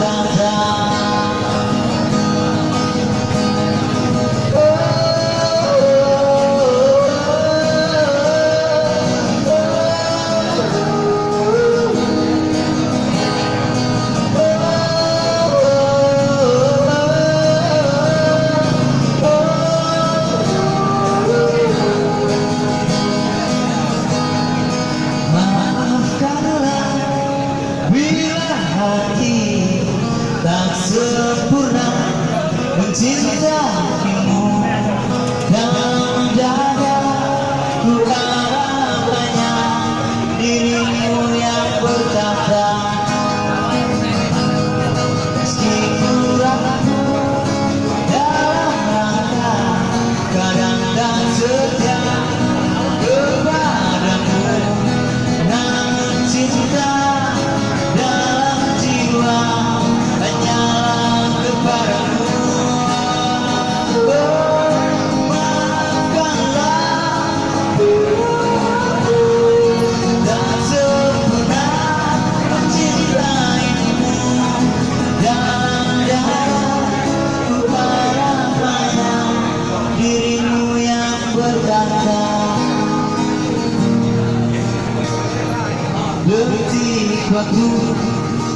berkata, tak sempurna mencintaimu dalam dada ku harap hanya dirimu yang berkata, meski ku ragu dalam rangka kadang tak setia kepadamu, namun cinta dalam jiwa hanyalah kepadamu. Maafkanlah, tak sempurna mencintaimu dalam dada ku harap hanya dirimu yang berkata. Detik waktu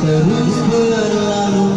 terus berlalu,